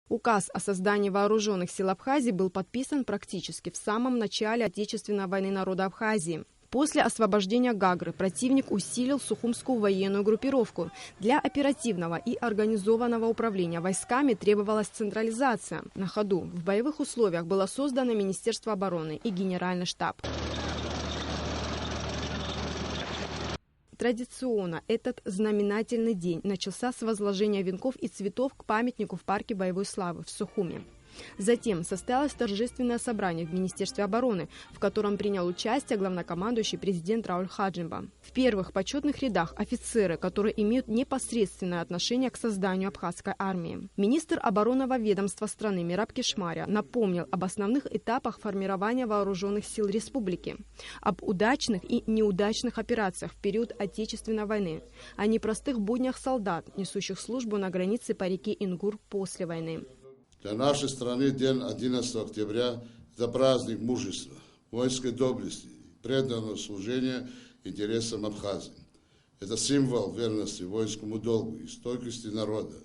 Указ о создании вооруженных сил Абхазии был подписан практически в самом начале Отечественной войны народа Абхазии. После освобождения Гагры противник усилил Сухумскую военную группировку. Для оперативного и организованного управления войсками требовалась централизация. На ходу в боевых условиях было создано Министерство обороны и Генеральный штаб. Традиционно этот знаменательный день начался с возложения венков и цветов к памятнику в парке боевой славы в Сухуме. Затем состоялось торжественное собрание в Министерстве обороны, в котором принял участие главнокомандующий президент Рауль Хаджимба. В первых почетных рядах офицеры, которые имеют непосредственное отношение к созданию абхазской армии. Министр оборонного ведомства страны Мераб Кишмаря напомнил об основных этапах формирования вооруженных сил республики, об удачных и неудачных операциях в период Отечественной войны, о непростых буднях солдат, несущих службу на границе по реке Ингур после войны. Для нашей страны день 11 октября – это праздник мужества, воинской доблести, преданного служения интересам Абхазии. Это символ верности воинскому долгу и стойкости народа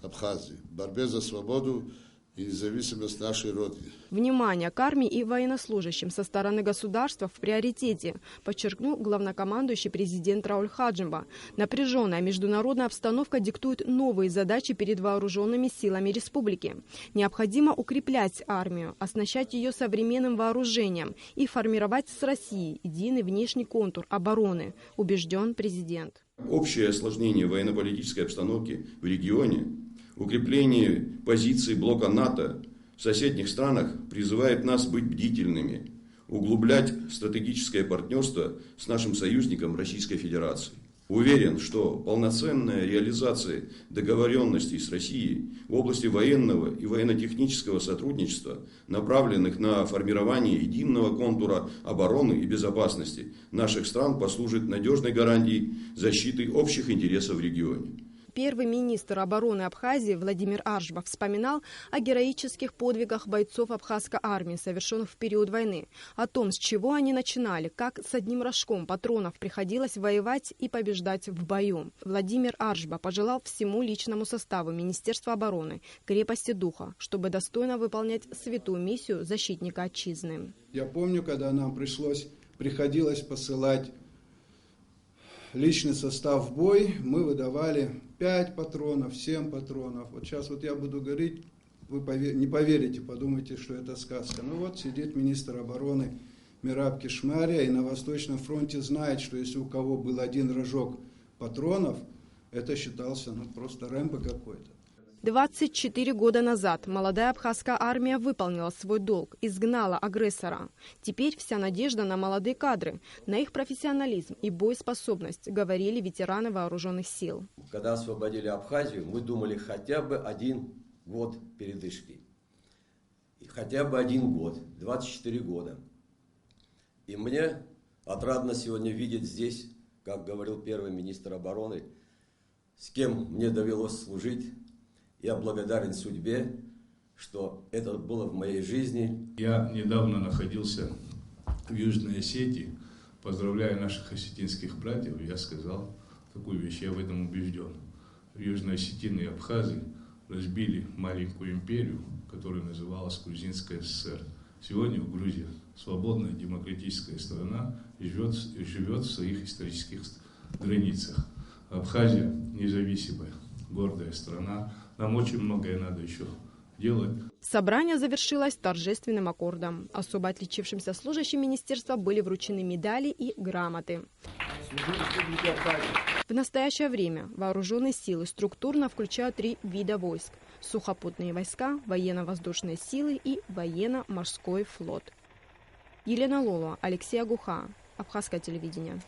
Абхазии в борьбе за свободу и независимость нашей Родины. Внимание к армии и военнослужащим со стороны государства в приоритете, подчеркнул главнокомандующий президент Рауль Хаджимба. Напряженная международная обстановка диктует новые задачи перед вооруженными силами республики. Необходимо укреплять армию, оснащать ее современным вооружением и формировать с Россией единый внешний контур обороны, убежден президент. Общее осложнение военно-политической обстановки в регионе, укрепление позиций блока НАТО в соседних странах призывает нас быть бдительными, углублять стратегическое партнерство с нашим союзником Российской Федерацией. Уверен, что полноценная реализация договоренностей с Россией в области военного и военно-технического сотрудничества, направленных на формирование единого контура обороны и безопасности наших стран, послужит надежной гарантией защиты общих интересов в регионе. Первый министр обороны Абхазии Владимир Аржба вспоминал о героических подвигах бойцов абхазской армии, совершенных в период войны, о том, с чего они начинали, как с одним рожком патронов приходилось воевать и побеждать в бою. Владимир Аржба пожелал всему личному составу Министерства обороны крепости духа, чтобы достойно выполнять святую миссию защитника отчизны. Я помню, когда нам приходилось посылать личный состав в бой, мы выдавали 5 патронов, 7 патронов. Вот сейчас вот я буду говорить, вы не поверите, подумайте, что это сказка. Ну вот сидит министр обороны Мераб Кишмаря и на Восточном фронте знает, что если у кого был один рожок патронов, это считался просто Рэмбо какой-то. 24 года назад молодая абхазская армия выполнила свой долг, изгнала агрессора. Теперь вся надежда на молодые кадры, на их профессионализм и боеспособность, говорили ветераны вооруженных сил. Когда освободили Абхазию, мы думали хотя бы 1 год передышки. И хотя бы 1 год, 24 года. И мне отрадно сегодня видеть здесь, как говорил первый министр обороны, с кем мне довелось служить. Я благодарен судьбе, что это было в моей жизни. Я недавно находился в Южной Осетии, поздравляя наших осетинских братьев, я сказал такую вещь, я в этом убежден. Южно-осетины и абхазы разбили маленькую империю, которая называлась Грузинская ССР. Сегодня в Грузии свободная демократическая страна живет в своих исторических границах. Абхазия независимая, гордая страна. Нам очень многое надо еще делать. Собрание завершилось торжественным аккордом. Особо отличившимся служащим министерства были вручены медали и грамоты. В настоящее время вооруженные силы структурно включают 3 вида войск: сухопутные войска, военно-воздушные силы и военно-морской флот. Елена Лоло, Алексей Агуха, Абхазское телевидение.